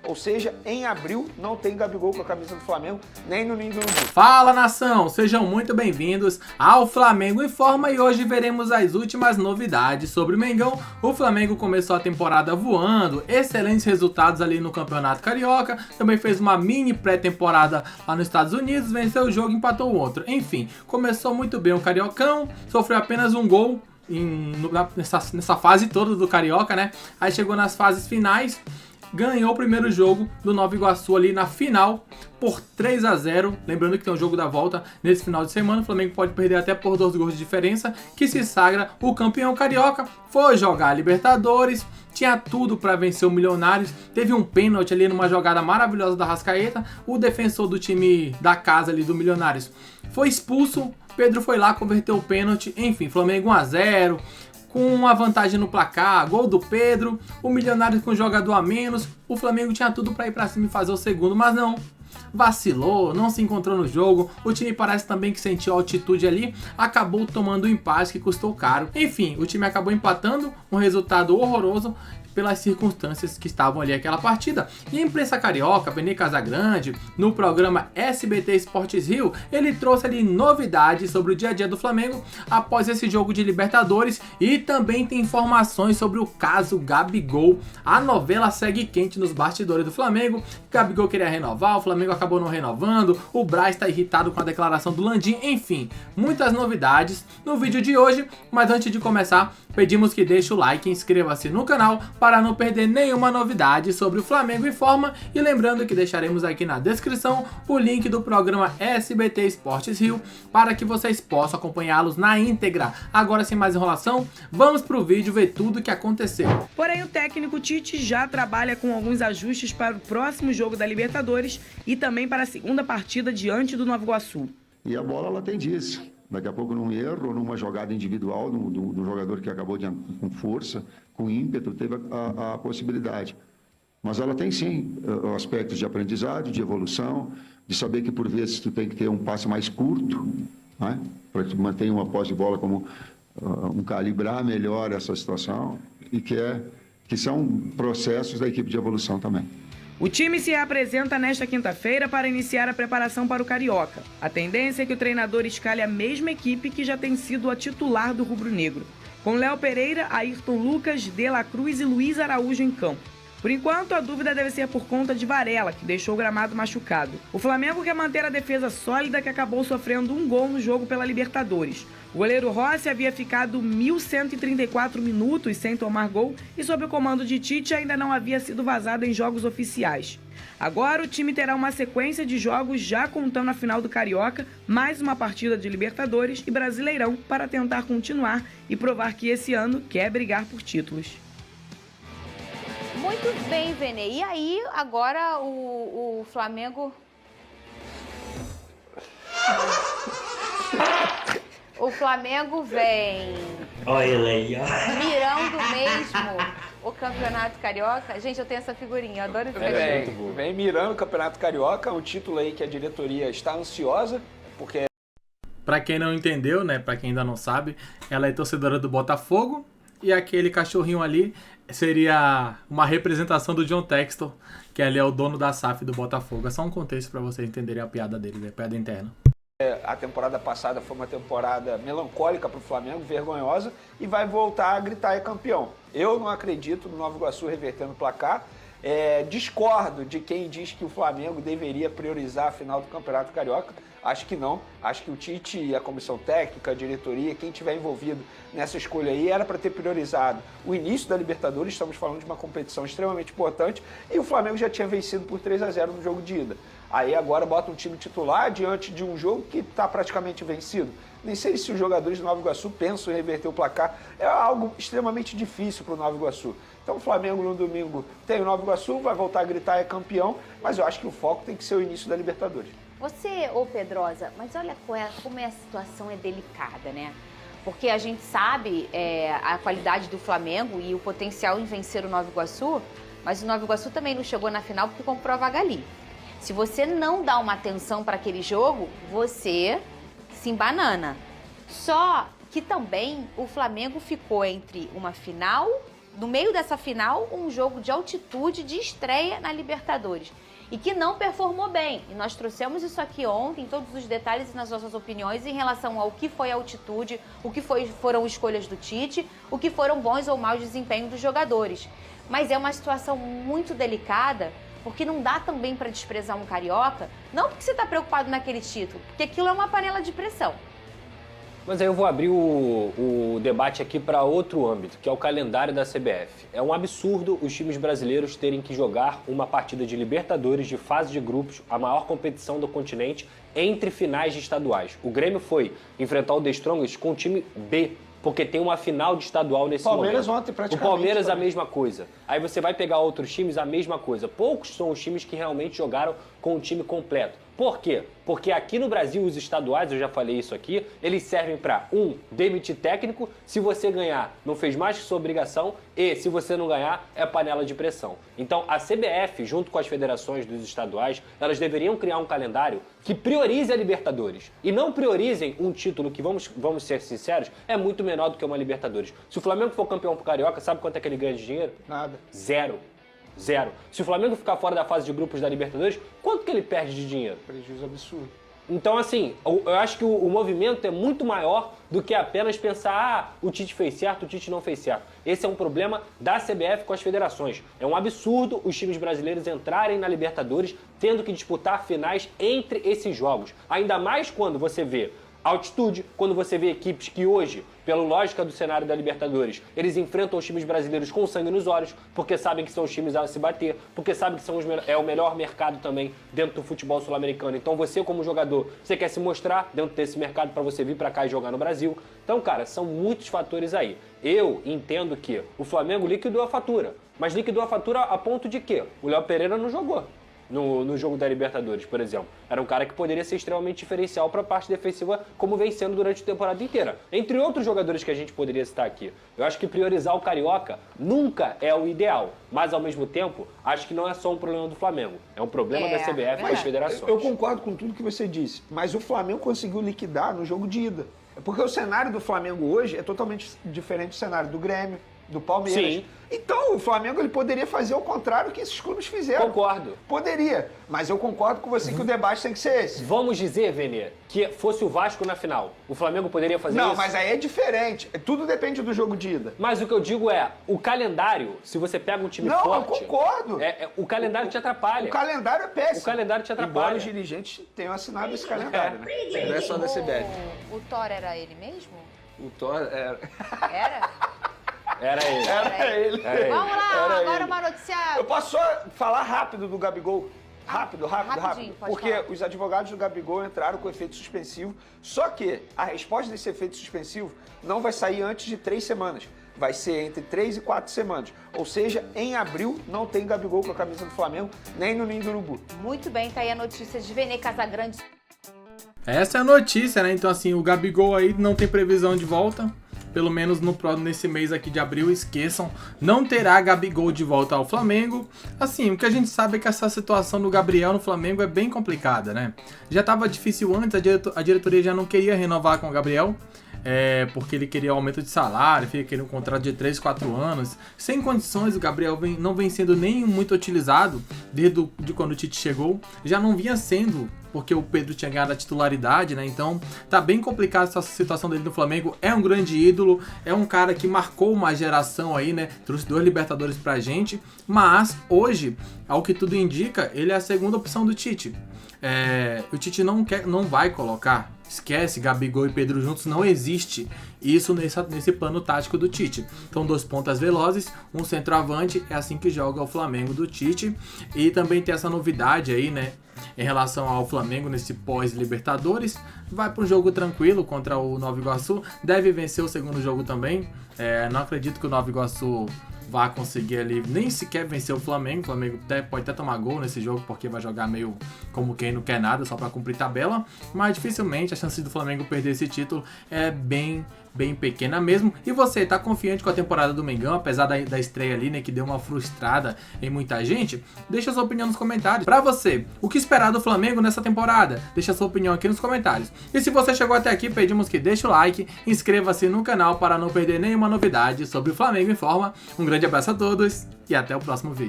Ou seja, em abril não tem Gabigol com a camisa do Flamengo, nem no Ninho do Urubu. Fala, nação! Sejam muito bem-vindos ao Flamengo Informa e hoje veremos as últimas novidades sobre o Mengão. O Flamengo começou a temporada voando, excelentes resultados ali no Campeonato Carioca, também fez uma mini pré-temporada lá nos Estados Unidos, venceu o jogo e empatou o outro. Enfim, começou muito bem o Cariocão, sofreu apenas um gol nessa fase toda do Carioca, né? Aí chegou nas fases finais, ganhou o primeiro jogo do Nova Iguaçu ali na final por 3-0. Lembrando que tem um jogo da volta nesse final de semana. O Flamengo pode perder até por 2 gols de diferença, que se sagra o campeão carioca. Foi jogar a Libertadores, tinha tudo para vencer o Milionários. Teve um pênalti ali numa jogada maravilhosa da Arrascaeta. O defensor do time da casa ali do Milionários foi expulso. Pedro foi lá, converteu o pênalti. Enfim, Flamengo 1-0. Com uma vantagem no placar, gol do Pedro, o Milionários com um jogador a menos, o Flamengo tinha tudo para ir para cima e fazer o segundo, mas não, vacilou, não se encontrou no jogo, o time parece também que sentiu altitude ali, acabou tomando um empate que custou caro. Enfim, o time acabou empatando, um resultado horroroso pelas circunstâncias que estavam ali aquela partida. E a imprensa carioca, Benê Casagrande, no programa SBT Esportes Rio, ele trouxe ali novidades sobre o dia a dia do Flamengo após esse jogo de Libertadores e também tem informações sobre o caso Gabigol. A novela segue quente nos bastidores do Flamengo. Gabigol queria renovar, o Flamengo acabou não renovando, o Braz está irritado com a declaração do Landim, enfim, muitas novidades no vídeo de hoje. Mas antes de começar, pedimos que deixe o like e inscreva-se no canal para não perder nenhuma novidade sobre o Flamengo Informa, e lembrando que deixaremos aqui na descrição o link do programa SBT Esportes Rio para que vocês possam acompanhá-los na íntegra. Agora, sem mais enrolação, vamos pro vídeo ver tudo o que aconteceu. Porém, o técnico Tite já trabalha com alguns ajustes para o próximo jogo da Libertadores e também para a segunda partida diante do Nova Iguaçu. E a bola, ela tem disso. Daqui a pouco, num erro ou numa jogada individual do jogador que acabou com força, com ímpeto, teve a possibilidade. Mas ela tem sim aspectos de aprendizado, de evolução, de saber que por vezes tu tem que ter um passe mais curto, né? Para que tu mantenha uma posse de bola como calibrar melhor essa situação, e que são processos da equipe de evolução também. O time se apresenta nesta quinta-feira para iniciar a preparação para o Carioca. A tendência é que o treinador escale a mesma equipe que já tem sido a titular do rubro-negro, com Léo Pereira, Ayrton Lucas, De La Cruz e Luiz Araújo em campo. Por enquanto, a dúvida deve ser por conta de Varela, que deixou o gramado machucado. O Flamengo quer manter a defesa sólida, que acabou sofrendo um gol no jogo pela Libertadores. O goleiro Rossi havia ficado 1.134 minutos sem tomar gol e, sob o comando de Tite, ainda não havia sido vazado em jogos oficiais. Agora o time terá uma sequência de jogos já contando a final do Carioca, mais uma partida de Libertadores e Brasileirão para tentar continuar e provar que esse ano quer brigar por títulos. Muito bem, Vene. E aí, agora o Flamengo... O Flamengo vem... Olha ele aí, ó. Mirando mesmo o Campeonato Carioca. Gente, eu tenho essa figurinha, eu adoro essa figurinha. Vem mirando o Campeonato Carioca, um título aí que a diretoria está ansiosa, porque... Pra quem não entendeu, né, pra quem ainda não sabe, ela é torcedora do Botafogo e aquele cachorrinho ali seria uma representação do John Textor, que ali é o dono da SAF do Botafogo. É só um contexto para vocês entenderem a piada dele, né? A piada interna. A temporada passada foi uma temporada melancólica para o Flamengo, vergonhosa, e vai voltar a gritar é campeão. Eu não acredito no Nova Iguaçu revertendo o placar. Discordo de quem diz que o Flamengo deveria priorizar a final do Campeonato Carioca. Acho que não. Acho que o Tite, a comissão técnica, a diretoria, quem tiver envolvido nessa escolha aí, era para ter priorizado o início da Libertadores. Estamos falando de uma competição extremamente importante e o Flamengo já tinha vencido por 3-0 no jogo de ida. Aí agora bota um time titular diante de um jogo que está praticamente vencido. Nem sei se os jogadores do Nova Iguaçu pensam em reverter o placar. É algo extremamente difícil para o Nova Iguaçu. Então o Flamengo no domingo tem o Nova Iguaçu, vai voltar a gritar é campeão, mas eu acho que o foco tem que ser o início da Libertadores. Você, ô Pedrosa, mas olha como a situação é delicada, né? Porque a gente sabe a qualidade do Flamengo e o potencial em vencer o Nova Iguaçu, mas o Nova Iguaçu também não chegou na final porque comprou a vaga ali. Se você não dá uma atenção para aquele jogo, você se embanana. Só que também o Flamengo ficou entre uma final no meio dessa final, um jogo de altitude, de estreia na Libertadores. E que não performou bem. E nós trouxemos isso aqui ontem, todos os detalhes e nas nossas opiniões em relação ao que foi a altitude, o que foram escolhas do Tite, o que foram bons ou maus desempenhos dos jogadores. Mas é uma situação muito delicada, porque não dá também para desprezar um carioca, não porque você está preocupado naquele título, porque aquilo é uma panela de pressão. Mas aí eu vou abrir o debate aqui para outro âmbito, que é o calendário da CBF. É um absurdo os times brasileiros terem que jogar uma partida de Libertadores de fase de grupos, a maior competição do continente, entre finais de estaduais. O Grêmio foi enfrentar o The Strongest com o time B, porque tem uma final de estadual nesse Palmeiras momento. ontem, praticamente. O Palmeiras também. a mesma coisa. Aí você vai pegar outros times, a mesma coisa. Poucos são os times que realmente jogaram com o time completo. Por quê? Porque aqui no Brasil, os estaduais, eu já falei isso aqui, eles servem para, demitir técnico, se você ganhar, não fez mais que sua obrigação, e se você não ganhar, é panela de pressão. Então, a CBF, junto com as federações dos estaduais, elas deveriam criar um calendário que priorize a Libertadores. E não priorizem um título que, vamos ser sinceros, é muito menor do que uma Libertadores. Se o Flamengo for campeão pro Carioca, sabe quanto é que ele ganha de dinheiro? Nada. Zero. Se o Flamengo ficar fora da fase de grupos da Libertadores, quanto que ele perde de dinheiro? Prejuízo absurdo. Então, assim, eu acho que o movimento é muito maior do que apenas pensar, o Tite fez certo, o Tite não fez certo. Esse é um problema da CBF com as federações. É um absurdo os times brasileiros entrarem na Libertadores tendo que disputar finais entre esses jogos. Ainda mais quando você vê altitude, quando você vê equipes que hoje, pela lógica do cenário da Libertadores, eles enfrentam os times brasileiros com sangue nos olhos, porque sabem que são os times a se bater, porque sabem que é o melhor mercado também dentro do futebol sul-americano. Então você, como jogador, você quer se mostrar dentro desse mercado para você vir para cá e jogar no Brasil. Então, cara, são muitos fatores aí. Eu entendo que o Flamengo liquidou a fatura, mas liquidou a fatura a ponto de que o Léo Pereira não jogou no jogo da Libertadores, por exemplo. Era um cara que poderia ser extremamente diferencial para a parte defensiva, como vem sendo durante a temporada inteira. Entre outros jogadores que a gente poderia citar aqui. Eu acho que priorizar o Carioca nunca é o ideal, mas ao mesmo tempo, acho que não é só um problema do Flamengo. É um problema da CBF e das federações. Eu concordo com tudo que você disse, mas o Flamengo conseguiu liquidar no jogo de ida. Porque o cenário do Flamengo hoje é totalmente diferente do cenário do Grêmio, do Palmeiras. Sim. Então, o Flamengo ele poderia fazer o contrário que esses clubes fizeram. Concordo. Poderia, mas eu concordo com você que o debate tem que ser esse. Vamos dizer, Vene, que fosse o Vasco na final. O Flamengo poderia fazer isso? Não, mas aí é diferente. Tudo depende do jogo de ida. Mas o que eu digo é, o calendário, se você pega um time Não, forte... eu concordo. O calendário te atrapalha. O calendário é péssimo. O calendário te atrapalha. Embora os dirigentes tenham assinado esse calendário, né? Não é só da CBF. O Thor era ele mesmo? O Thor era... Era? Era ele. Era ele. Vamos lá, Era agora ele. uma notícia... Eu posso só falar rápido do Gabigol? Rápido. Rapidinho, pode Porque falar. os advogados do Gabigol entraram com efeito suspensivo, só que a resposta desse efeito suspensivo não vai sair antes de 3 semanas. Vai ser entre 3 e 4 semanas. Ou seja, em abril não tem Gabigol com a camisa do Flamengo, nem no Ninho do Urubu. Muito bem, tá aí a notícia de Vene Casagrande. Essa é a notícia, né? Então, assim, o Gabigol aí não tem previsão de volta. Pelo menos nesse mês aqui de abril, esqueçam, não terá Gabigol de volta ao Flamengo. Assim, o que a gente sabe é que essa situação do Gabriel no Flamengo é bem complicada, né? Já estava difícil antes, a diretoria já não queria renovar com o Gabriel, porque ele queria aumento de salário, queria um contrato de 3, 4 anos. Sem condições, o Gabriel não vem sendo nem muito utilizado desde quando o Tite chegou. Já não vinha sendo, porque o Pedro tinha ganhado a titularidade, né? Então tá bem complicada essa situação dele no Flamengo. É um grande ídolo, é um cara que marcou uma geração aí, né? Trouxe 2 Libertadores pra gente, mas hoje, ao que tudo indica, ele é a segunda opção do Tite. O Tite não vai colocar, esquece, Gabigol e Pedro juntos, não existe isso nesse plano tático do Tite. Então 2 pontas velozes, um centroavante, é assim que joga o Flamengo do Tite. E também tem essa novidade aí, né, em relação ao Flamengo nesse pós-Libertadores. Vai para um jogo tranquilo contra o Nova Iguaçu, deve vencer o segundo jogo também. Não acredito que o Nova Iguaçu vá conseguir ali nem sequer vencer o Flamengo. O Flamengo pode até tomar gol nesse jogo, porque vai jogar meio como quem não quer nada, só para cumprir tabela. Mas dificilmente a chance do Flamengo perder esse título é bem bem pequena mesmo. E você tá confiante com a temporada do Mengão, apesar da estreia ali, né, que deu uma frustrada em muita gente? Deixa sua opinião nos comentários. Pra você, o que esperar do Flamengo nessa temporada? Deixa sua opinião aqui nos comentários. E se você chegou até aqui, pedimos que deixe o like, inscreva-se no canal para não perder nenhuma novidade sobre o Flamengo em Forma. Um grande abraço a todos e até o próximo vídeo.